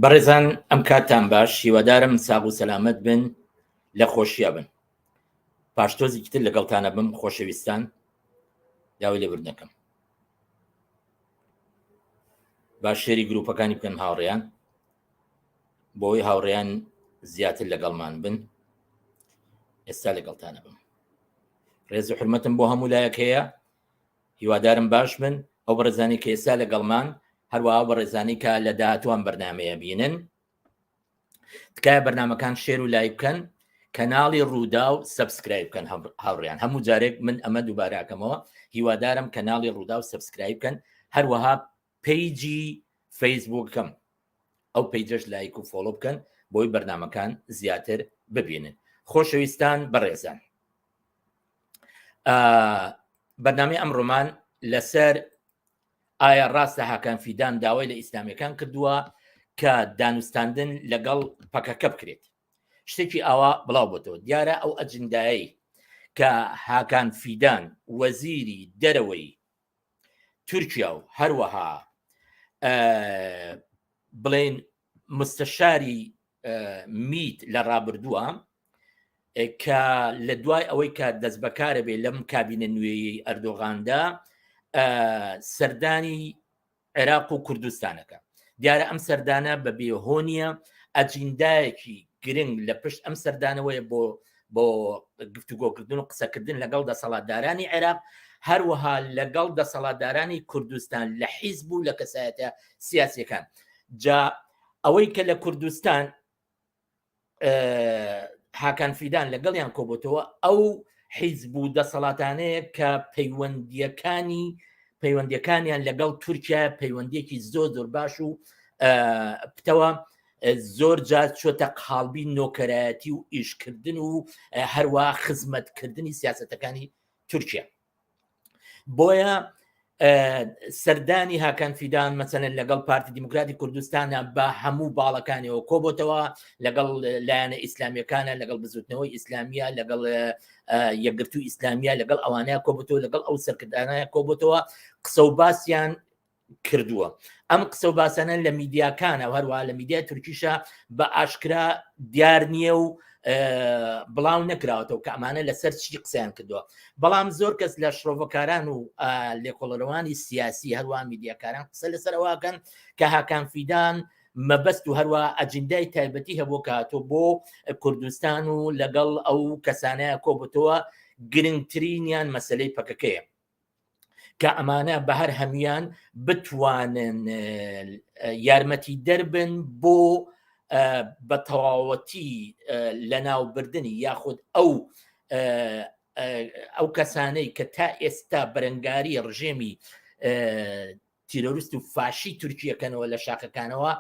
بەڕێزان ئەم کاتتان باش هیوادارم ساغ و سەلامەت بن لە خۆشیە بن. پاشتۆزی تر لەگەڵتانە بم خۆشەویستان داوای لێبوردنەکەم. باش شێری گروپەکانی بکەن هاوڕێیان بۆی هاوڕێیان زیاتر لەگەڵمان بن. ئێستا لەگەڵتانە بم. ڕێز و حرمەتم بۆ هەموو لایەک هەیە. هیوادارم باش بن. ئەو بەڕێزانی کە ئێستا لەگەڵمان هەروەها بەڕێزانی کە لە داهاتوان بەرنامەیە بینن تکایە بەرنامەکان شێر و لایک بکەن، کەناڵی ڕوودا و سەبسکرایب بکەن. هاوڕێیان هەموو جارێک من ئەمە دووباراکەمەوە هیوادارم کەناڵی ڕوودا و سەبسکرایب بکەن. هەروەها پیجی فەیسبووکم ئەو پیجەش لایک و فۆلۆ بکەن بۆی بەرنامەکان زیاتر ببینن. خۆشەویستان بەڕێزان، بەرنامەی ئەمڕۆمان لەسەر ئایا ڕاستە حاکان فیدان داوای لە ئیسلامیەکان کردووە کە دانوستاندن لەگەڵ پەکەکە بکرێت. شتێکی ئاوا بڵاو بۆتەوە. دیارە ئەو ئەجندایی کە حاکان فیدان وەزیری دەرەوەی تورکیا و هەروەها بڵێن مستەشاری میت لە ڕابردووە کە لە دوای ئەوەی کە دەست بەکارە بێ لەم کابینە نوێی ئەردۆغاندا سەردانی عێراق و کوردستانەکە. دیارە ئەم سەردانە بە بێهۆنیە ئەجندایەکی گرنگ لە پشت ئەم سەردانەوەیە بۆ گفتوگۆکردن و قسەکردن لەگەڵ دەسەڵاتدارانی عێراق، هەروەها لەگەڵ دەسەڵاتدارانی کوردستان لە حیزب و لە کەسایەتە سیاسیەکان. جا ئەوەی کە لە کوردستان حاکان فیدان لەگەڵیان کۆبوتەوە ئەو حیزب و دەسەڵاتانەیە کە پەیوەندیەکانیان لەگەڵ تورکیا پەیوەندیەکی زۆر باش و پتەوە زۆر جار چۆتە قاڵبی نۆکەرایەتی و ئیشکردن و هەروە خزمەتکردنی سیاسەتەکانی تورکیا. بۆیە سەردانی حاکان فیدان مەسەلەن لەگەڵ پارتی دیموکراتی کوردستانە بە هەموو باڵەکانیەوە کۆبوتەوە، لەگەڵ لایەنە ئیسلامیەکانە، لەگەڵ بزوتنەوەی ئیسلامیە، لەگەڵ یەکگرتووی ئیسلامیە، لەگەڵ ئەوانەیە کۆبوتەوە، لەگەڵ ئەو سەرکردانەیە کۆبوتەوە، قسە و باسییان کردووە. ئەم قسە و باسانە لە میدیاکانە و هەروە لە میدیای تورکیشە بە ئاشکرا دیار نییە و بڵاو نەکراوەتەوە کە ئەمانە لەسەر چی قسەیان کردووە. بەڵام زۆر کەس لە شڕۆڤەکاران و لێکۆڵەرەوانی سیاسی هەروە میدیاکاران قسە لەسەرەوەکەن کە حاکان فیدان مەبەست و هەروە ئەجندای تایبەتی هەبوو کاتۆ بۆ کوردستان و لەگەڵ ئەو کەسانەیە کۆبوتەوە گرنگترینیان مەسەلەی پەکەکەیە کە ئەمانە بە هەر هەمیان بتوانن یارمەتی دەربن بۆ بە تەواوەتی لە ناوبردنی یاخود ئەو کەسانەی کە تا ئێستا بەرەنگاری ڕژێمی تیرۆریست و فاشی تورکیەکەنەوە لە شاخەکانەوە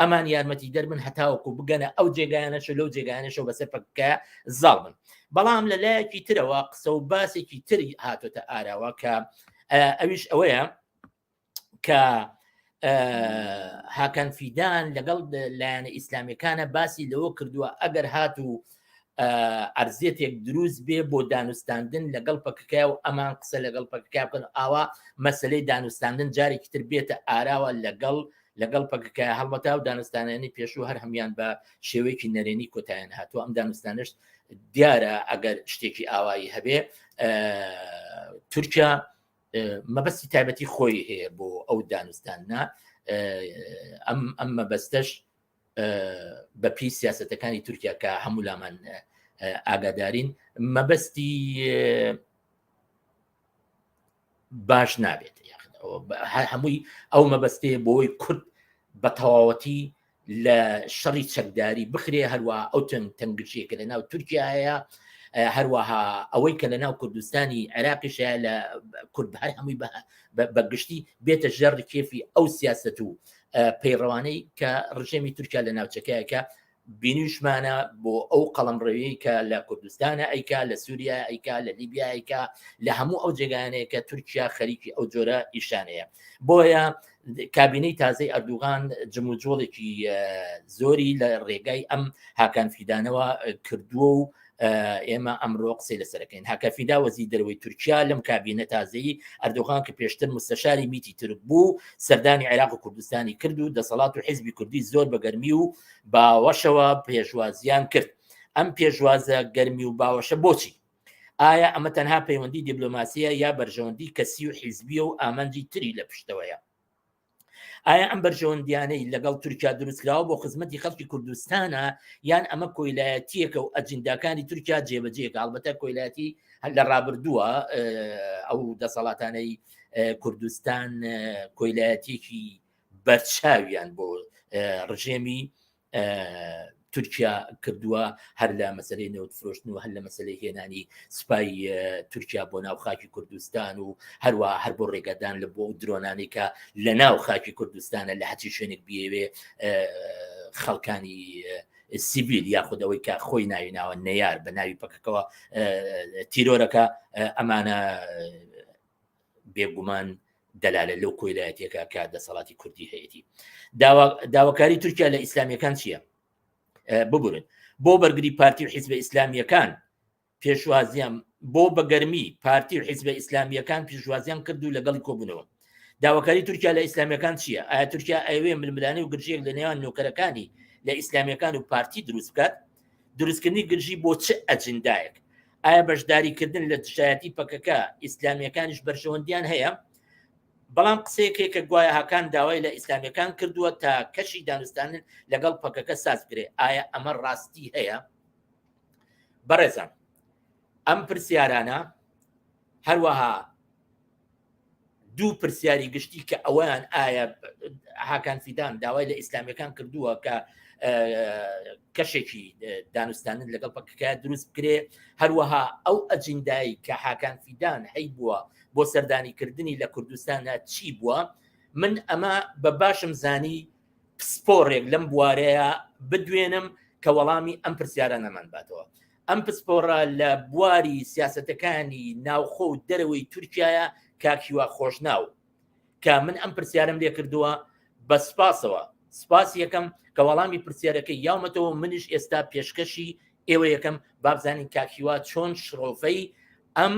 ئەمان یارمەتی دەربن هەتاوەکو بگەنە ئەو جێگایانەشە لەو جێگایانەشەوە بەسەر پەکەکە زاڵ بن. بەڵام لە لایەکی ترەوە قسە و باسێکی تری هاتۆتە ئاراوە کە ئەویش ئەوەیە کە حاکان فیدان لەگەڵ لایەنە ئیسلامیەکانە باسی لەوە کردووە ئەگەر هات و ئەرزێتێک دروست بێ بۆ دانوستاندن لەگەڵ پەکەکە و ئەمان قسە لەگەڵ پەکەکە بکەن ئاوا مەسلەی دانوستاندن جارێکی تر بێتە ئاراوە لەگەڵ پەکەکە. هەڵبەتا و دانوستانانی پێشوو هەر هەمیان بە شێوەیەکی نەرێنی کۆتاییان هاتووە. ئەم دانوستانش دیارە ئەگەر شتێکی ئاوایی هەبێ تورکیا مەبەستی تایبەتی خۆی هەیە بۆ ئەو دانوستانە. ئەم مەبەستەش بە پێی سیاسەتەکانی تورکیا کە هەموو لامان ئاگادارین مەبەستی باش نابێت. هەمووی ئەو مەبەستەیە بۆی کورد بە تەواوەتی لە شەڕی چەکداری بخرێ، هەروە ئەو تەنگشیەکە لە ناو تورکیا هەیە، هەروەها ئەوەی کە لە ناو کوردستانی عێراقیشە لە کورد هەر هەمووی بەگشتی بێتە ژەڕ کێفی ئەو سیاسەت و پەیڕەوانەی کە ڕژێمی تورکیا لە ناوچەکەیەکە بینیشمانە بۆ ئەو قەڵەمڕەوەی کە لە کوردستانە ئەیکا، لە سووریا ئەیکا، لە لیبیا ئەیکا، لە هەموو ئەو جێگانەیە کە تورکیا خەریکی ئەو جۆرە ئیشانەیە. بۆیە کابینەی تازەی ئەردوغان جموجۆڵێکی زۆری لە ڕێگای ئەم حاکان فیدانەوە کردووە و ئێمە ئەمڕۆ قسەی لەسەرەکەین. هاکەفیدا وەزیری دەرەوەی تورکیا لەم کابینە تازەیی ئەردۆغان کە پێشتر مستەشاری میتی ترک بوو سەردانی عێراق و کوردستانی کرد و دەسەڵات و حیزبی کوردی زۆر بە گەرمی و باوەشەوە پێشوازیان کرد. ئەم پێشوازە گەرمی و باوەشە بۆچی؟ ئایا ئەمە تەنها پەیوەندی دیبلۆماسیە یا بەرژەوەندی کەسی و حیزبیە و ئامانجی تری لە پشتەوەیە؟ ئایا ئەم بەرژەوەندیانەی لەگەڵ تورکیا دروستکراوە بۆ خزمەتی خەڵکی کوردستانە یان ئەمە کۆیلایەتیەکە و ئەجنداکانی تورکیا جێبەجێکە؟ ئەڵبەتە کۆیلایەتی لە ڕابردووە ئەو دەسەڵاتانەی کوردستان کۆیلایەتێکی بەرچاویان بۆ ڕژێمی تورکیا کردووە هەر لە مەسلەی نەوتفرۆشتن و هەر لە مەسلەی هێنانی سوپای تورکیا بۆ ناو خاکی کوردستان و هەروە هەر بۆ ڕێگەدان لە بۆ درۆنانی کە لە ناو خاکی کوردستانە لە هەچی شوێنێک بێوێ خەڵکانی سیڤیل یاخودەوەی کە خۆی ناوی ناوە نەیار بە ناوی پەکەکەوە تیرۆرەکە ئەمانە بێگومان دەلالە لەو کۆیلایەتێکە کە دەسەڵاتی کوردی هەیەی. داواکاری تورکیا لە ئیسلامیەکان چییە؟ ببورن بۆ بەرگری پارتی و حیزبە ئیسلامیەکان پێشوازیان بۆ بەگەرمی پارتی و حیزبە ئیسلامیەکان پێشوازیان کرد و لەگەڵی کۆبوونەوە. داواکاری تورکیا لە ئیسلامیەکان چییە؟ ئایا تورکیا ئەوێ ململانەی و گرژێک لە نێوان نۆکەرەکانی لە ئیسلامیەکان و پارتی دروست بکات؟ دروستکردنی گرژی بۆ چه ئەجندایەک؟ ئایا بەشداریکردن لە دژایەتی پەکەکە ئیسلامیەکانیش بەرژەوەندیان هەیە؟ بەڵام قسەیەکێکە گوایە هاکان داوای لە ئیسلامیەکان کردووە تا کەشی دانوستانن لەگەڵ پەکەکە ساز بکرێت. ئایا ئەمە ڕاستی هەیە؟ بەڕێزان ئەم پرسیارانە هەروەها دوو پرسیاری گشتی کە ئەویان ئایا هاکان فیدان داوای لە ئیسلامیەکان کردووە کە کەشێکی دانوستانن لەگەڵ پەکەکە دروست بکرێ، هەروەها ئەو ئەجندایی کە هاکان فیدان هەی بووە بۆ سەردانیکردنی لە کوردستانە چی بووە؟ من ئەمە بە باشم زانی پسپۆڕێک لەم بوارەیە بدوێنم کە وەڵامی ئەم پرسیارە نەمان باتەوە. ئەم پسپۆڕە لە بواری سیاسەتەکانی ناوخۆ و دەرەوەی تورکیایە کاکیوا خۆشناو کە من ئەم پرسیارم لێ کردووە بە سپاسەوە. سپاس یەکەم کە وەڵامی پرسیارەکەی یاومەتەوە، منیش ئێستا پێشکەشی ئێوە یەکەم بابزانین کاکیوا چۆن شڕۆفەی ئەم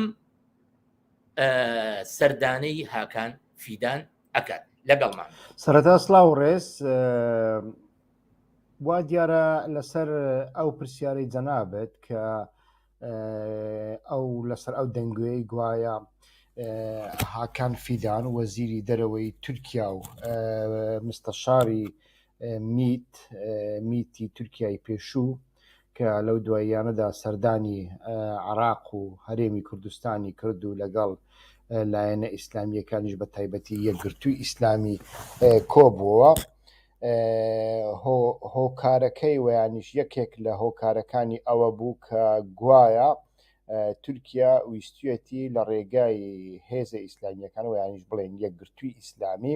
سەردانەی هاکان فیدان ئەکات لەگەڵمان. سەرەتا سڵاو ڕێز، وا دیارە لەسەر ئەو پرسیارەی جەنابێت کە ئەو لەسەر ئەو دەنگوێی گوایە هاکان فیدان وەزیری دەرەوەی تورکیا و مستەشاری میتی تورکیای پێشوو کە لەو دواییانەدا سەردانی عێراق و هەرێمی کوردستانی کرد و لەگەڵ لایەنە ئیسلامیەکانیش بە تایبەتی یەکگرتووی ئیسلامی کۆبووە. هۆکارەکەی ویانیش یەکێک لە هۆکارەکانی ئەوە بوو کە گوایە تورکیا ویستوێتی لە ڕێگای هێزە ئیسلامیەکان ویانیش بڵێن یەکگرتووی ئیسلامی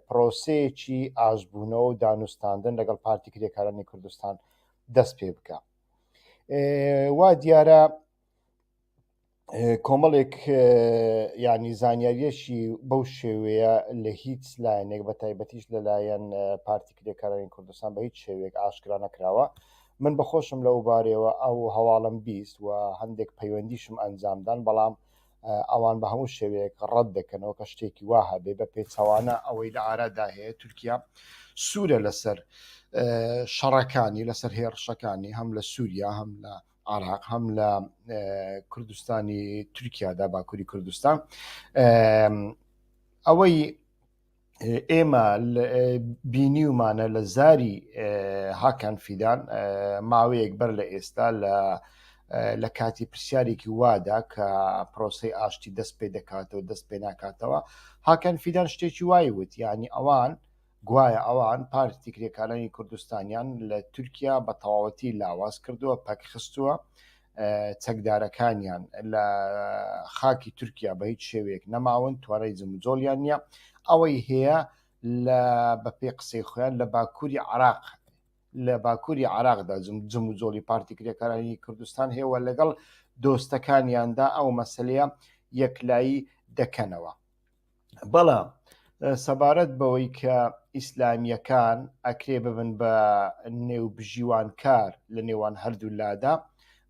پرۆسەیەکی ئاشبوونەوە و دانوستاندن لەگەڵ پارتی کرێکارانی کوردستان دەست پێ بکە. وا دیارە کۆمەڵێک ینی زانیاریەشی بەو شێوەیە لە هیچ لایەنێک بە تایبەتیش لەلایەن پارتی کرێکارانی کوردستان بە هیچ شێوەیەک ئاشکرا نەکراوە. من بەخۆشم لەو بارەوە ئەو هەواڵم بیست و هەندێک پەیوەندیشم ئەنجامدان، بەڵام ئەوان بە هەموو شێوەیەک ڕەت دەکەنەوە کە شتێکی وا هەبێ بە پێچەوانە ئەوەی لە ئارادا هەیە. تورکیا سوورە لەسەر شەڕەکانی لەسەر هێرشەکانی هەم لە سووریا هەم لە عێراق هەم لە کوردستانی تورکیادا باکووری کوردستان. ئەوەی ئێمە بینیومانە لە زاری هاکان فیدان ماوەیەک بەر لە ئێستا لە کاتی پرسیارێکی وادا کە پرۆسەی ئاشتی دەست پێ دەکاتەوە دەست پێ ناکاتەوە. هاکان فیدان شتێکی وای وت، یعنی ئەوان گوایە ئەوان پارتی کرێکارانی کوردستانیان لە تورکیا بە تەواوەتی لاواز کردووە، پەک خستووە، چەکدارەکانیان لە خاکی تورکیا بە هیچ شێوەیەک نەماون، توانای جموجۆڵیان نییە. ئەوەی هەیە بە پێ قسەی خۆیان لە باکووری عێراق لە باکووری عێراقدا جموجۆڵی پارتی کرێکارانی کوردستان هەیە لەگەڵ دۆستەکانیاندا ئەو مەسەلەیە یەکلایی دەکەنەوە. بەڵام سەبارەت بەوەی کە ئیسلامیەکان ئەکرێ ببن بە نێوبژیوانکار لە نێوان هەردوو لادا،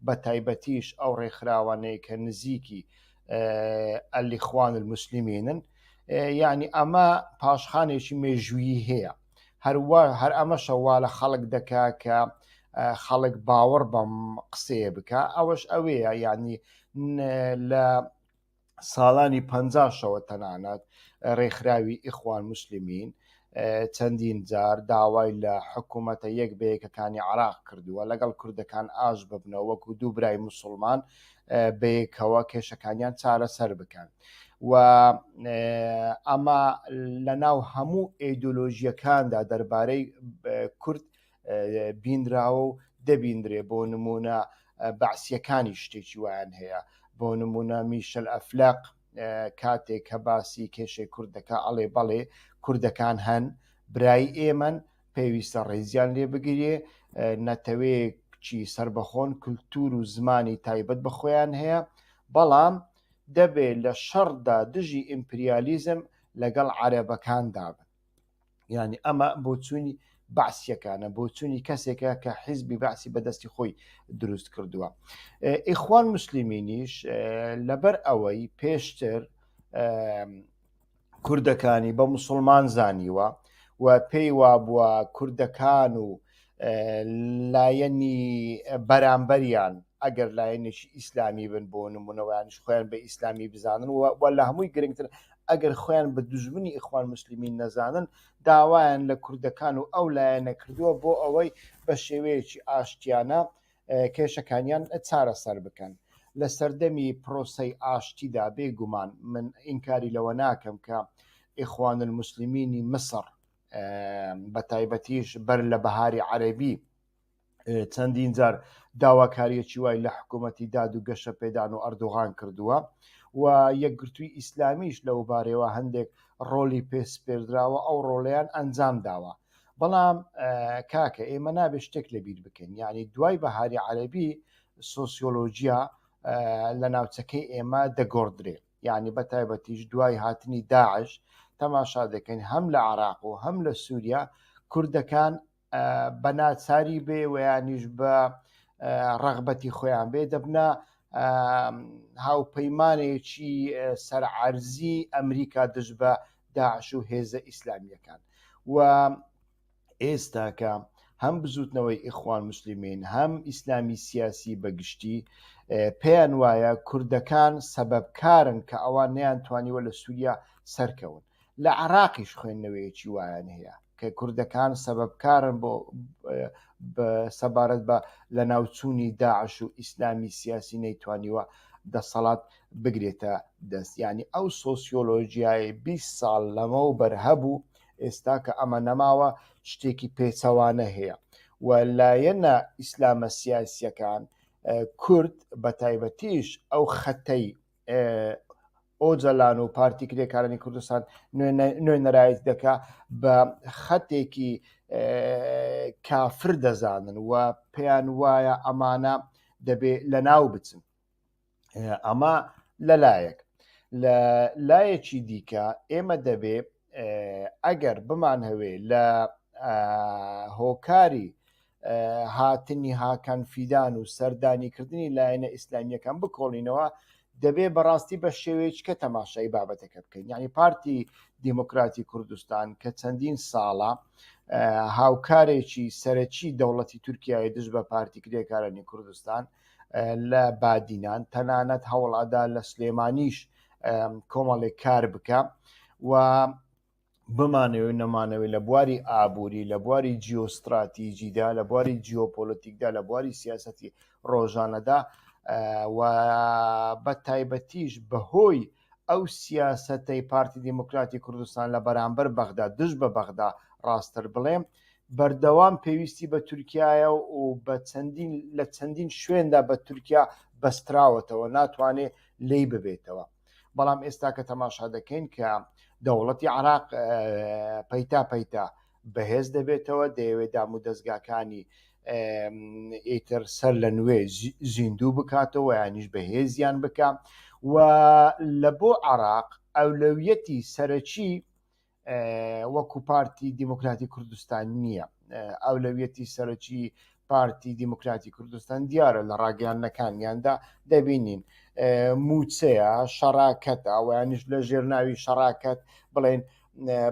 بە تایبەتیش ئەو ڕێکخراوانەیە کە نزیکی ئەلیخوان المسلمینن، یعنی ئەمە پاشخانێکی مێژوویی هەیە. هەر ئەمە شەوا لە خەڵک دەکا کە خەڵک باوەڕ بەم قسەیە بکە، ئەوەش ئەوەیە، یعنی لە ساڵانی 50 تەنانەت ڕێکخراوی ئیخوان مسلمین چەندین جار داوای لە حکوومەتە یەک بەیەکەکانی عراق کردووە لەگەڵ کوردەکان ئاش ببنەوە وەکو دوو برای موسڵمان بەیەکەوە کێشەکانیان چارەسەر بکەن. و ئەمە لە ناو هەموو ئیدۆلۆژیەکاندا دەربارەی کورد بینراوە و دەبیندرێ. بۆ نمونە بەعسیەکانی شتێکی وایان هەیە، بۆ نمونە میشل ئەفلاق کاتێک کە باسی کێشەی کوردەکە ئەڵێ بەڵێ کوردەکان هەن، برای ئێمەن، پێویستە ڕێزیان لێ بگرێ، نەتەوەیەکی سربەخۆن کولتور و زمانی تایبەت بە خۆیان هەیە، بەڵام دەبێت لە شەڕدا دژی ئیمپریالیزم لەگەڵ عەرەبەکاندا بن. یعنی ئەمە بۆ چوونی بەعسیەکانە، بۆ چوونی کەسێکە کە حیزبی بەعسی بەدەستی خۆی دروست کردووە. ئیخوان موسلیمینیش لەبەر ئەوەی پێشتر کوردەکانی بە موسڵمان زانیوە و پێی وابووە کوردەکان و لایەنی بەرامبەریان ئەگەر لایەنێکی ئیسلامی بن، بۆ نمونەوەیانش خۆیان بە ئیسلامی بزانن و لە هەمووی گرنگتر ئەگەر خۆیان بە دوژمنی ئیخوان مسلمین نەزانن، داوایان لە کوردەکان و ئەو لایەنە کردووە بۆ ئەوەی بە شێوەیەکی ئاشتیانە کێشەکانیان چارەسەر بکەن. لە سەردەمی پرۆسەی ئاشتیدا بێگومان من ئینکاری لەوە ناکەم کە ئیخوان المسلمینی مسر بە تایبەتیش بەر لە بەهاری عەرەبی چەندین جار داواکاریەکی وای لە حکوومەتی داد و گەشە پێدان و ئەردوغان کردووە و یەکگرتووی ئیسلامیش لەو بارەوە هەندێک ڕۆلی پێسپێردراوە، ئەو ڕۆڵیان ئەنجام داوە. بەڵام کاکە ئێمە نابێ شتێک لەبیر بکەین، یعنی دوای بەهاری عەرەبی سۆسیۆلۆژیا لە ناوچەکەی ئێمە دەگۆڕدرێ، یعنی بە تایبەتیش دوای هاتنی داعش تەماشا دەکەین هەم لە عێراق و هەم لە سووریا کوردەکان بە ناچاری بێ و یانیش بە ڕەغبەتی خۆیان بێ دەبنە هاوپەیمانێکی سەرعەرزی ئەمریکا دژ بە داعش و هێزە ئیسلامیەکان. و ئێستا کە هەم بزوتنەوەی ئیخوان مسلمین هەم ئیسلامی سیاسی بەگشتی پێیان وایە کوردەکان سەبەبکارن کە ئەوان نەیانتوانیوە لە سووریا سەرکەون. لە عێراقیش خوێندنەوەیەکی وایان هەیە کە کوردەکان سەبەبکارن بۆ سەبارەت بە لە ناوچوونی داعش و ئیسلامی سیاسی نەیتوانیوە دەسەڵات بگرێتە دەست. یعنی ئەو سۆسیۆلۆژیای 20 ساڵ لەمەوبەر هەبوو، ئێستا کە ئەمە نەماوە شتێکی پێچەوانە هەیە. و لایەنە ئیسلامە سیاسیەکان کورد بە تایبەتیش ئەو خەتەی ئۆجەلان و پارتی کرێکارانی کوردستان نوێنەرایەت دەکا بە خەتێکی کافر دەزانن و پێیان وایە ئەمانە دەبێ لە ناو بچن. ئەمە لەلایەک. لە لایەکی دیکە ئێمە دەبێ ئەگەر بمان هەوێ لە هۆکاری هاتنی هاکان فیدان و سەردانیکردنی لایەنە ئیسلامیەکان بکۆڵینەوە، دەبێ بەڕاستی بە شێوەیەکی کە تەماشای بابەتەکە بکەین. یعنی پارتی دیموکراتی کوردستان کە چەندین ساڵە هاوکارێکی سەرەکی دەوڵەتی تورکیای دژ بە پارتی کرێکارانی کوردستان لە بادینان تەنانەت هەوڵەدا لە سلێمانیش کۆمەڵێک کار بکە و بمانەوەی نەمانەوەی لە بواری ئابووری، لە بواری جیۆستراتیجیدا، لە بواری جیۆپۆلۆتیکدا، لە بواری سیاسەتی ڕۆژانەدا و بە تایبەتیش بەهۆی ئەو سیاسەتەی پارتی دیموکراتی کوردستان لە بەرامبەر بەغدا دژ بە بەغدا ڕاستتر بڵێم بەردەوام پێویستی بە تورکایە و لە چەندین شوێندا بە تورکیا بەستراوەتەوە، ناتوانێت لی ببێتەوە. بەڵام ئێستا کە تەماشا دەکەین کە دەوڵەتی عێراق پەیتا بەهێز دەبێتەوە، دەیەوێت دام و دەستگاکانی ئیتر سەر لە نوێ زیندوو بکاتەوە یانیش بەهێزیان بکە و لە بۆ عێراق ئەولەویەتی سەرەکی وەکو پارتی دیموکراتی کوردستان نییە. ئەولەویەتی سەرەکی پارتی دیموکراتی کوردستان دیارە لە ڕاگەیاندنەکانیاندا دەبینین موچەیە شەراکەتە ئەویانش لە ژێرناوی شەراکەت بڵێن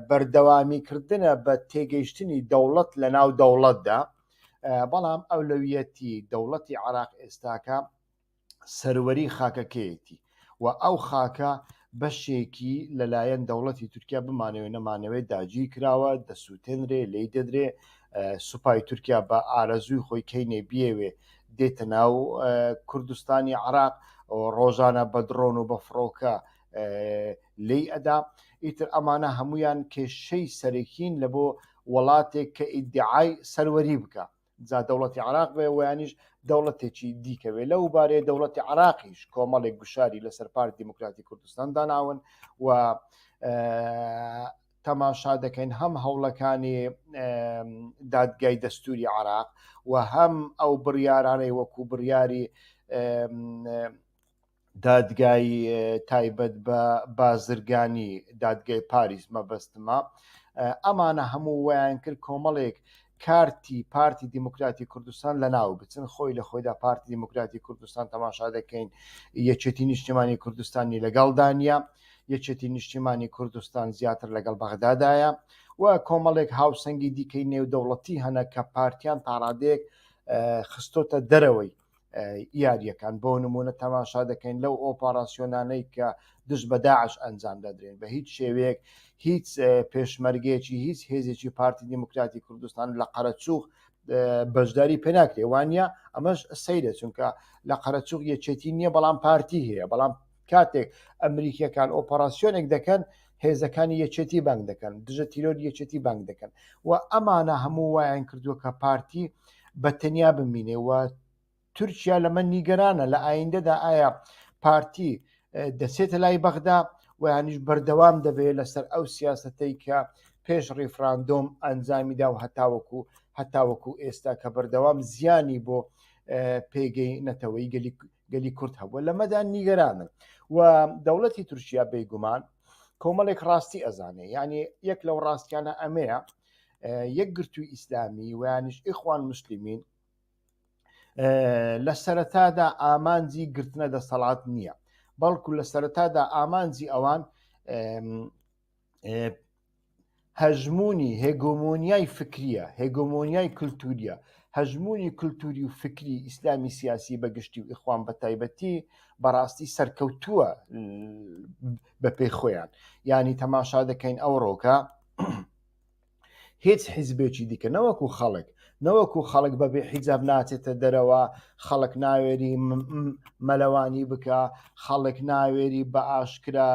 بەردەوامیکردنە بە تێگەیشتنی دەوڵەت لە ناو دەوڵەتدا، بەڵام ئەولەویەتی دەوڵەتی عێراق ئێستاکە سەروەری خاکەکەیەتی و ئەو خاکە بەشێکی لەلایەن دەوڵەتی تورکیا بمانەوێت نەمانەوێت داگیر کراوە، دەسووتێنرێ لی دەدرێ سوپای تورکیا بە ئارەزووی خۆی کەینێ بیەوێ دێتە ناو کوردستانی عێراق ڕۆژانە بە درۆن و بە فڕۆکە لی ئەدا. ئیتر ئەمانە هەمویان کێشەی سەرەکین لە بۆ وڵاتێک کە ئیدعای سەروەری بکە، جا دەوڵەتی عێراق بێ ویانیش دەوڵەتێکی دیکەوێت. لەو بارەیە دەوڵەتی عێراقیش کۆمەڵێک گوشاری لەسەر پارتی دیموکراتی کوردستان داناون و تەماشا دەکەین هەم هەوڵەکانی دادگای دەستوری عێراق و هەم ئەو بڕیارانەی وەکو بڕیاری دادگای تایبەت بە بازرگانی دادگای پاریس مەبەستمە، ئەمانە هەموو ویان کرد کۆمەڵێک کارتی پارتی دیموکراتی کوردستان لە ناو بچن. خۆی لە خۆیدا پارتی دیموکراتی کوردستان تەماشا دەکەین یەکێتی نیشتیمانی کوردستانی لەگەڵ دانیا، یەکێتی نیشتیمانی کوردستان زیاتر لەگەڵ بەغدادایە و کۆمەڵێک هاوسەنگی دیکەی نێودەوڵەتی هەنە کە پارتیان تاڕادێک خستۆتە دەرەوەی یاریەکان. بۆ نمونە تەماشا دەکەین لەو ئۆپاراسیۆنانەی کە دژ بە داعش ئەنجام دەدرێن بە هیچ شێوەیەک هیچ پێشمەرگێکی هیچ هێزێکی پارتی دیموکراتی کوردستان لە قەرەچووق بەشداری پێناکرێ وانە ئەمەش سەیرە، چونکە لە قەرەچووق یەکێتی نییە بەڵام پارتی هەیە، بەڵام کاتێک ئەمریکیەکان ئۆپەراسیۆنێک دەکەن هێزەکانی یەکێتی بانگ دەکەن، دژە تیرۆر یەکێتی بانگ دەکەن و ئەمانە هەموو وایان کردووە کە پارتی بەتەنیا بمینێ و تورکیا لەمە نیگەرانە لە ئایندەدا ئایا پارتی دەچێتە لای بەغدا و یانیش بەردەوام دەبێت لەسەر ئەو سیاسەتەی کە پێش ڕیفراندۆم ئەنجامیدا و هەتاوەکو ئێستا کە بەردەوام زیانی بۆ پێگەی نەتەوەی گەلی کورد هەبووە لەمەدا نیگەرانن. و دەوڵەتی تورکیا بێگومان کۆمەڵێک ڕاستی ئەزانێ، یعنی یەک لەو ڕاستیانە ئەمەیە یەکگرتووی ئیسلامی و یانیش ئیخوان موسلیمین لە سەرەتادا ئامانجی گرتنە دەسەڵات نییە، بەڵکو لە سەرەتادا ئامانجی ئەوان هەژمونی هێگۆمۆنیای فکریە، هێگۆمۆنیای کولتوریە، هەژمونی کولتوری و فکری ئیسلامی سیاسی بەگشتی و ئیخوان بە تایبەتی بەڕاستی سەرکەوتووە بە پێی خۆیان. ینی تەماشا دەکەین ئەو ڕۆکە هیچ حیزبێکی دیکە نەوەکو خەڵک بەبێ حیجاب ناچێتە دەرەوە، خەڵک ناوێری مەلەوانی بکە، خەڵک ناوێری بە ئاشکرا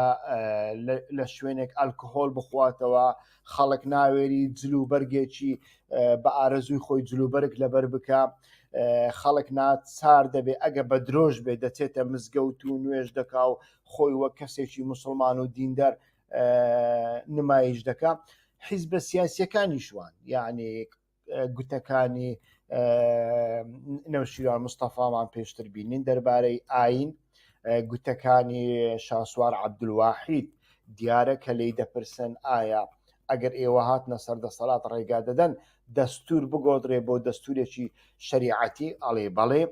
لە شوێنێک ئەلکۆهۆڵ بخواتەوە، خەڵک ناوێری جلوبەرگێکی بە ئارەزووی خۆی جلوبەرگ لەبەر بکە، خەڵک ناچار دەبێ ئەگە بە درۆژ بێ دەچێتە مزگەوت و نوێژ دەکا و خۆی وە کەسێکی مسلمان و دیندەر نمایش دەکا. حیزبە سیاسیەکانی شوان یعنی گوتەکانی نەوشیروان مستەفامان پێشتر بینین دەربارەی ئاین، گوتەکانی شاسوار عەبدولواحید دیارە کە لی دەپرسن ئایا ئەگەر ئێوە هاتنە سەردەسەڵات ڕێگا دەدەن دەستور بگۆدرێ بۆ دەستورێکی شەریعەتی، ئەڵێ بەڵێ.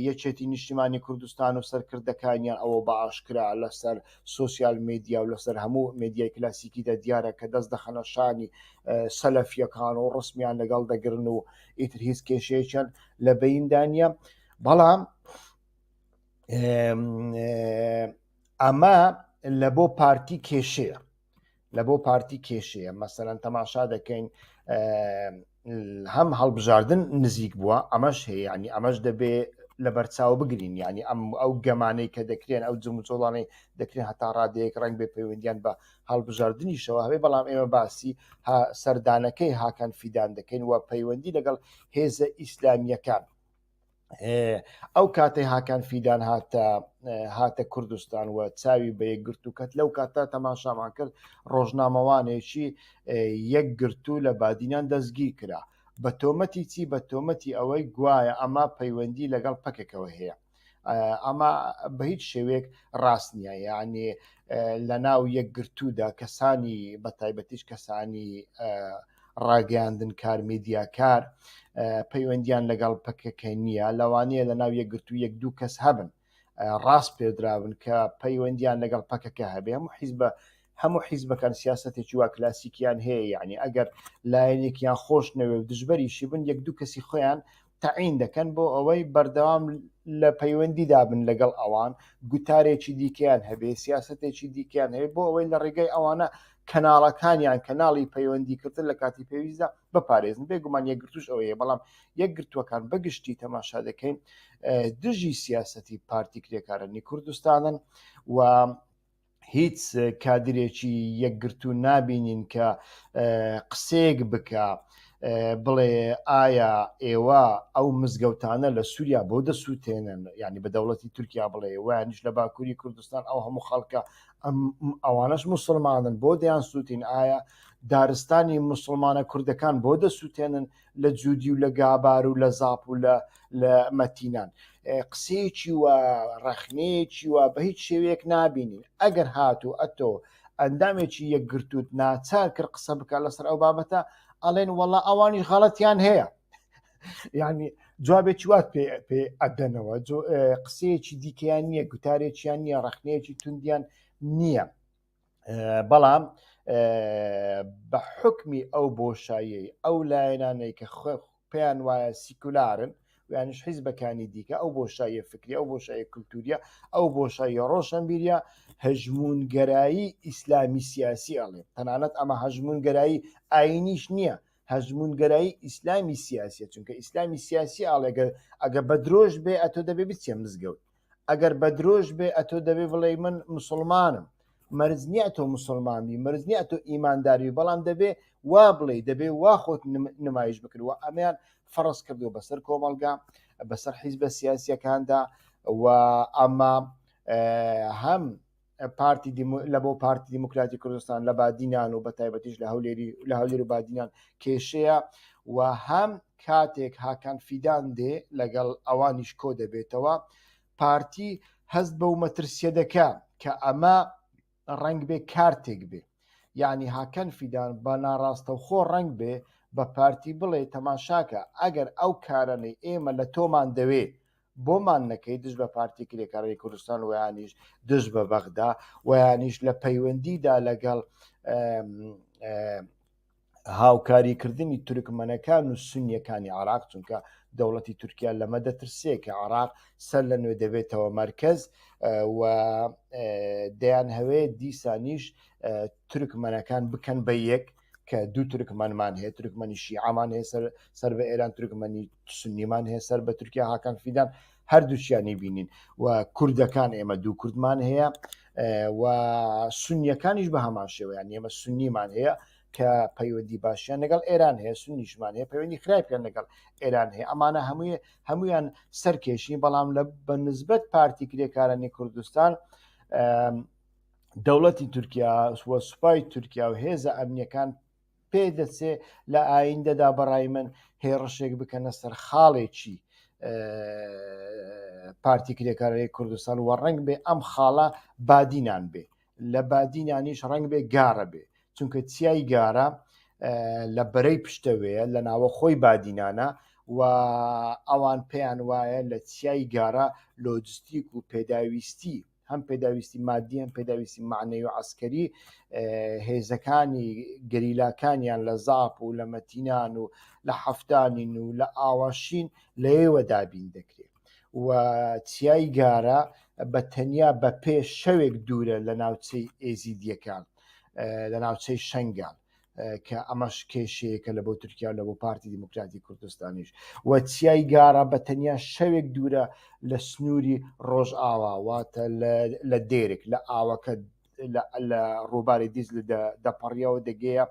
یەکێتی نیشتیمانی کوردستان و سەرکردەکانیان ئەوە بە ئاشکرا لەسەر سۆسیال میدیا و لەسەر هەموو میدیای کلاسیکیدا دیارە کە دەست دەخەنە شانی سەلەفیەکان و ڕسمیان لەگەڵ دەگرن و ئیتر هیچ کێشەیەکیان لە بەیندانە. بەڵام ئەمە لە بۆ پارتی کێشەیە، لە بۆ پارتی کێشەیە. مەسەلەن تەماشا دەکەین هەم هەڵبژاردن نزیک بووە، ئەمەش هەیە، ینی ئەمەش دەبێ لە بەرچاو بگرین، ینی ئەو گەمانەی کە دەکرێن ئەو جموجۆڵانەی دەکرێن هەتا ڕادەیەک ڕنگ بێ پەیوەندیان بە هەڵبژاردنیشەوە هەبێ، بەڵام ئێمە باسی سەردانەکەی هاکان فیدان دەکەین و پەیوەندی لەگەڵ هێزە ئیسلامیەکان. ئەو کاتەی هاکان فیدان هاتە کوردستان و چاوی بە یەکگرت و کەت لەو کاتە تەماشامان کرد ڕۆژنامەوانێکی یەکگرتو لە بادینان دەستگیر کرا بە تۆمەتی چی؟ بە تۆمەتی ئەوەی گوایە ئەمە پەیوەندی لەگەڵ پەکێکەوە هەیە. ئەمە بە هیچ شێوەیەک ڕاست نییە، یعنی لە ناو یەکگرتوودا کەسانی بە تایبەتیش کەسانی ڕاگەاندن کار میدیاکار پەیوەندیان لەگەڵ پەکەکە نییە لەوانەیە لە ناو یەک گرتو یەک دوو کەس هەبن ڕاست پێدراون کە پەیوەندیان لەگەڵ پەکەکە هەبێ هەموو حیزبەکان سیاسەتێکی وا کلاسیکیان هەیە یعنی ئەگەر لایەنێکیان خۆش نەوێ و دژبەریشی بن یەک دوو کەسی خۆیان تەعین دەکەن بۆ ئەوەی بەردەوام لە پەیوەندیدا بن لەگەڵ ئەوان گوتارێکی دیکەیان هەبێ سیاسەتێکی دیکەیان هەیە بۆ ئەوەی لە ڕێگەی ئەوانە کەناڵەکانیان کەناڵی پەیوەندیکردن لە کاتی پێویستدا بپارێزن بێگومان یەکگرتوش ئەوەیە بەڵام یەکگرتووەکان بەگشتی تەماشا دەکەین دژی سیاسەتی پارتی کرێکارانی کوردستانن و هیچ کادرێکی یەکگرتو نابینین کە قسێک بکە بڵێ ئایا ئێوە ئەو مزگەوتانە لە سووریا بۆ دەسووتێنن یعنی بە دەوڵەتی تورکیا بڵێ وانیش لە باکووری کوردستان ئەو هەموو خەڵکە ئەوانش مسلمانن بۆ دەیان سووتین ئایا دارستانی مسلمانە کوردەکان بۆ دەسووتێنن لە جوودی و لە گابار و لە زاپ و لە مەتینان قسەیەکی وە ڕەخنەیەکی وە بە هیچ شێوەیەک نابینین ئەگەر هاتوو ئەتۆ ئەندامێکی یەکگرتووت ناچار کرد قسە بکە لەسەر ئەو بابەتە ئەڵێن وەڵا ئەوانی غەڵەتیان هەیە یعنی جوابێکی وات پێ ئەدەنەوە قسەیەکی دیکەیان نییە گوتارێکیان نییە ڕەخنەیەکی توندیان نییە بەڵام بە حکمی ئەو بۆشایی ئەو لایەنانەی کە پێیان وایە سیکولارن یانش حیزبەکانی دیکە ئەو بۆشاییە فکری ئەو بۆشایە کولتوریە ئەو بۆشاییە ڕۆشنبیریە هەژمونگەرایی ئیسلامی سیاسی ئەڵێ تەنانەت ئەمە هەژمونگەرایی ئاینیش نییە هەژمونگەرایی ئیسلامی سیاسیە چونکە ئیسلامی سیاسی ئاڵێگە ئەگە بە درۆژ بێ ئەتۆ دەبێ بچێ مزگەوت ئەگەر بە درۆژ بێ ئەتۆ دەبێ بڵێ من مسلمانم مەرج نییە تۆ مسلمانی مەرج نییە تۆ ئیمانداری بەڵام دەبێ وا بڵێ دەبێ وا خۆت نمایش بکردوە ئەمیان فەرز کردو بەسەر کۆمەلگا بەسەر حیزبە سیاسیەکاندا و ئەمە هەم پارتی لە بۆ پارتی دیموکراتی کوردستان لە بادینان و بە تایبەتیش لە هەولێر و بادینان کێشەیە و هەم کاتێک هاکان فیدان دێ لەگەڵ ئەوانیش کۆ دەبێتەوە پارتی هەست بەو مەترسیە دەکا کە ئەمە ڕنگ بێ کارتێک بێ یعنی هاکەن فیدان بە ناڕاستەوخۆ ڕنگ بێ بە پارتی بڵێ تەماشاکە ئەگەر ئەو کارانەی ئێمە لە تۆمان دەوێ بۆمان نەکەی دژ بە پارتی کرێکارەی کوردستان ویانیش دژ بە بەغدا ویانیش لە پەیوەندیدا لەگەڵ هاوکاریکردنی تورکمەنەکان و سنیەکانی عراق چونکە دەوڵەتی تورکیا لەمە دەترسێ کە عراق سەر لە نوێ دەبێتەوە مرکز و دەیان هەوێ دیسانیش تورکمەنەکان بکەن بە یەک کە دوو تورکمانمان هەیە تورکمەنی شیعەمان هەیە سەر بە ئێران تورکمەنی سنیمان هەیە سەر بە تورکیا هاکان فیدان هەردووچیانی بینین و کوردەکان ئێمە دوو کوردمان هەیە و سنیەکانیش بە هەمان شێوەیان ئێمە سنیمان هەیە کە پەیوەندی باشیان لەگەڵ ئێران هەیە سنیشمان هەیە پەیوەندی خراپیان لەگەڵ ئێران هەیە ئەمانە هەمویان سەرکێشی بەڵام لە بەنسبەت پارتی کرێکارانی کوردستان دەوڵەتی تورکیا وە سوپای تورکیا و هێزە ئەمنیەکان پێ دەچێ لە ئایندەدا بەڕای من هێڕشێک بکەنە سەر خاڵێکی پارتی کرێکارەی کوردستان و ڕنگ بێ ئەم خاڵە بادینان بێ لە بادینانیش ڕنگ بێ گارە بێ چونکە چیای گارە لە بەرەی پشتەوەیە لە ناوە خۆی بادینانە و ئەوان پێیان وایە لە چیای گارە لۆجستیک و پێداویستی هەم پێداویستی مادی هەم پێداویستی معنەی و عسکەری هێزەکانی گەریلاکانیان لە زاپ و لە مەتینان و لە حەفتانین و لە ئاواشین لە ئێوە دابین دەکرێت و چیای گارە بە تەنیا بە پێش شەوێک دوورە لە ناوچەی ئێزیدیەکان لە ناوچەی شەنگال کە ئەمەش کێشەیەکە لە بۆ تورکیا لە بۆ پارتی دیموکراتی کوردستانیش و چیای گارە بە تەنیا شەوێک دوورە لە سنووری ڕۆژئاوا واتە لە دێرێک لە ئاوەکە لە ڕووباری دیز دەپەڕیەوە دەگەیە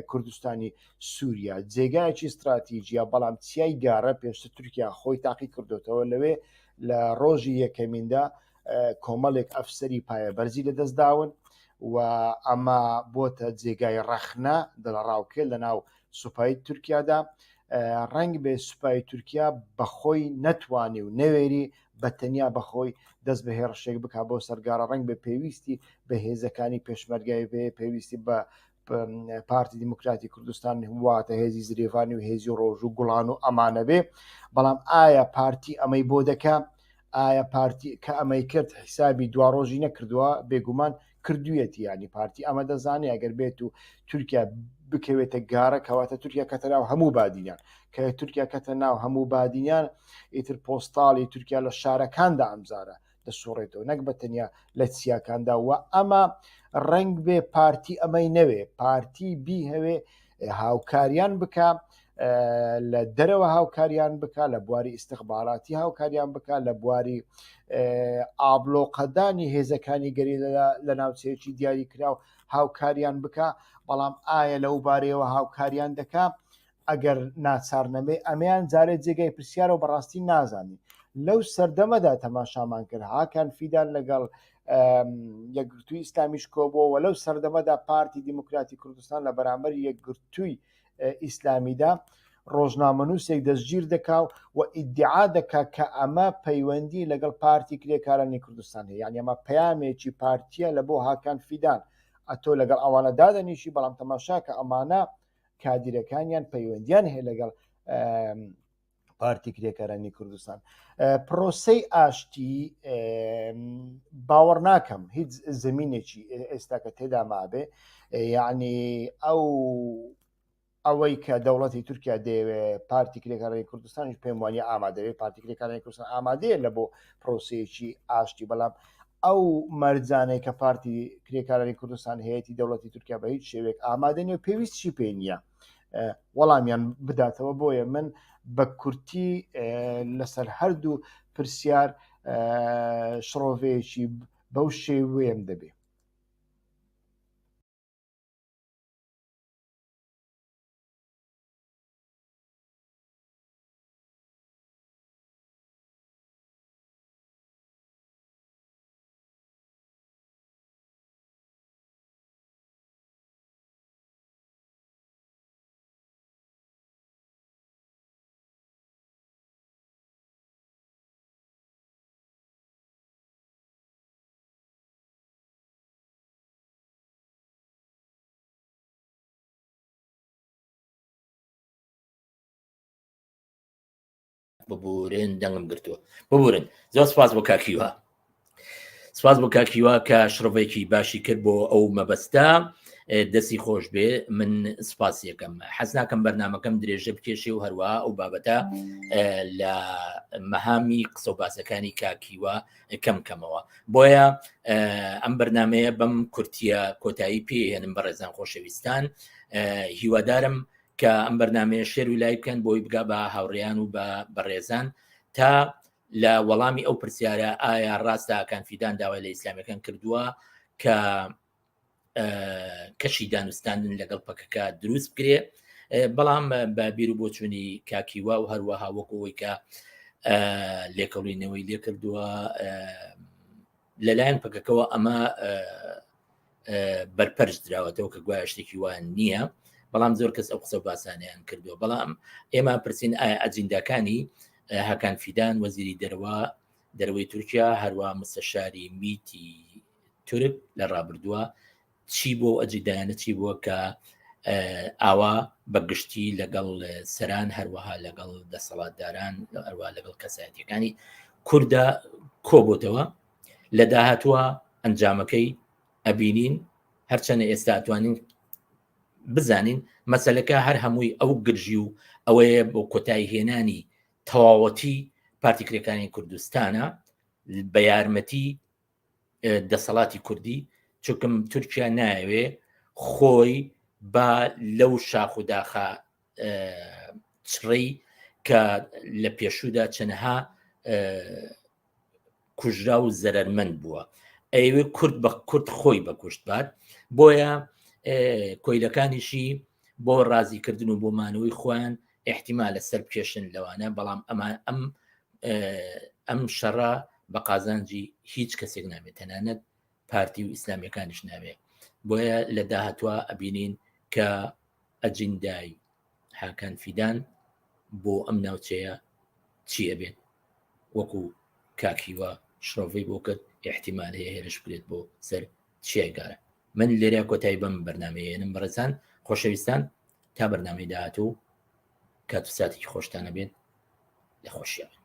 کوردستانی سووریا جێگایەکی استراتیژیە بەڵام چیای گارە پێشتر تورکیا خۆی تاقی کردوتەوە لەوێ لە ڕۆژی یەکەمیندا کۆمەڵێک ئەفسەری پایە بەرزی لەدەستداون و ئەمە بۆتە جێگای ڕەخنە دڵڕاوکێ لە ناو سوپای تورکیادا ڕنگ بێ سوپای تورکیا بەخۆی نەتوانێ و نەوێری بە تەنیا بەخۆی دەست بە هێرشێک بک بۆ سەرگارە ڕنگ بە پێویستی بە هێزەکانی پێشمەرگای بێ پێویستی بە پارتی دیموکراتی کوردستان واتە هێزی زرێڤانی و هێزی ڕۆژ و گوڵان و ئەمانە بێ، بەڵام ئایا پارتی ئەمەی بۆ دەکا، ئایا پارتی کە ئەمەی کرد حسابی دوا ڕۆژی نەکردووە؟ بێگومان کردوێتی، ینی پارتی ئەمە دەزانێت ئەگەر بێت و تورکیا بکەوێتە گارە کەواتە تورکیا کەتە ناو هەموو بادینیان، کە تورکیا کەتە ناو هەموو بادینیان ئیتر پۆستاڵی تورکیا لە شارەکاندا ئەمزارە دەسوڕێتەوە، نەک بەتەنیا لە چیاکاندا. وە ئەمە ڕنگ بێ پارتی ئەمەی نەوێ، پارتی بی هەوێ هاوکاریان بکە لە دەرەوە، هاوکاریان بکە لە بواری ئیستخباراتی، هاوکاریان بکە لە بواری ئابلۆقەدانی هێزەکانی گەری لە ناوچەیەکی دیاری کراو هاوکاریان بکە. بەڵام ئایا لەو بارەیەوە هاوکاریان دەکا؟ ئەگەر ناچار نەبێ ئەمەیان جارێت جێگای پرسیارە و بەڕاستی نازانی. لەو سەردەمەدا تەماشامان کرد هاکان فیدان لەگەڵ یەکگرتووی ئیسلامیش کۆبووە، لەو سەردەمەدا پارتی دیموکراتی کوردستان لە بەرامبەر یەکگرتووی ئیسلامیدا ڕۆژنامەنووسێک دەستگیر دەکا و ئیدعا دەکا کە ئەمە پەیوەندی لەگەڵ پارتی کرێکارانی کوردستان هەیە، یعنی ئەمە پەیامێکی پارتیە لە بۆ هاکان فیدان. ئەتۆ لەگەڵ ئەوانە دادەنیشی، بەڵام تەماشا کە ئەمانە کادیرەکانیان پەیوەندیان هەیە لەگەڵ پارتی کرێکارانی کوردستان. پرۆسەی ئاشتی باوەڕ ناکەم هیچ زمینێکی ئێستا کە تێدا مابێ، یعنی ئەوەی کە دەوڵەتی تورکیا دەیەوێ پارتی کرێکارانی کوردستانیش پێم وانە ئامادەوێت پارتی کرێکارانی کوردستان ئامادەیە لە بۆ پرۆسەیەکی ئاشتی، بەڵام ئەو مەرجانەی کە پارتی کرێکارانی کوردستان هەیەی دەوڵەتی تورکیا بە هیچ شێوێک ئامادەنی و پێویستی پێ نییە وەڵامیان بداتەوە. بۆیە من بە کورتی لەسەر هەردوو پرسیار شڕۆڤەیەکی بەو شێوەیەم دەبێ. ببورن دەنگم گرتووە ببورن. زۆر سپاس بۆ کاکیوە، سپاس بۆ کاکیوە کە شڕۆڤێکی باشی کرد بۆ ئەو مەبەستە. دەستی خۆش بێ. من سپاس یەکەم حەز ناکەم بەرنامەکەم درێژە بکێشێ و هەروە ئەو بابەتە لە مەهامی قسە و باسەکانی کاکیوە کەمکەمەوە. بۆیە ئەم بەرنامەیە بەم کورتیە کۆتایی پێهێنم بە ڕێزان خۆشەویستان. هیوادارم کە ئەم بەرنامەیە شێر و لای بکەن بۆی بگا بە هاوڕێیان و بە ڕێزان تا لە وەڵامی ئەو پرسیارە ئایا ڕاستە کانفیدان داوای لە ئیسلامیەکان کردووە کە کەشی دانوستاندن لەگەڵ پەکەکە دروست بکرێ. بەڵام بە بیر و بۆچوونی کاکیوە و هەروەها وەکەوەی کە لێکەڵینەوەی لێ کردووە لەلایەن پەکەکەەوە ئەمە بەرپەرش دراوەتەوە کە گوایە شتێکی وان نییە، بەڵام زۆر کەس ئەو قسە و باسانیان کردووە. بەڵام ئێمە پرسین ئایا ئەجنداکانی هاکان فیدان وەزیری دەرەوەی تورکیا هەروە مستەشاری میتی تورک لە ڕابردووە چی بۆ ئەجیدایانە چی بووە کە ئاوا بەگشتی لەگەڵ سەران هەروەها لەگەڵ دەسەڵاتداران هەروە لەگەڵ کەسایەتیەکانی کووردە کۆبووتەوە لە داهاتووە ئەنجامەکەی ئەبینین. هەرچەنە ئێستا ئەتوانین بزانین مەسەلەکە هەر هەمووی ئەو گرژی و ئەوەیە بۆ کۆتایی هێنانی تەواوەتی پارتی کرێکارانی کوردستانە بە یارمەتی دەسەڵاتی کوردی، چونکەم تورکیا نایەوێ خۆی بە لەو شاخ و داخە چڕی کە لە پێشوودا چەنەها کوژرا و زەرەرمەند بووە ئەوێ کورد بە کورد خۆی بەکوشت بات. بۆیە کۆیلەکانیشی بۆ ڕازیکردن و بۆ مانەوەی خۆیان احتیمالە سەر بکێشن لەوانە، بەڵام ئەم شەڕە بە قازانجی هیچ کەسێک نامێت، تەنانەت پارتی و ئیسلامیەکانیش ناوێت. بۆیە لە داهاتوە ئەبینین کە ئەجندای هاکان فیدان بۆ ئەم ناوچەیە چیە بێت. وەکو کاکیوە شڕۆڤەی بۆ کرد احتیمال هەیە هێرش بێت بۆ سەر چیایگارە. من لێرە کۆتایی بەم بەرنامەیەنم بەڕێزان خۆشەویستان تا بەرنامەی داهاتوو کات و ساتێکی خۆشتانە بێت لە خۆشییان.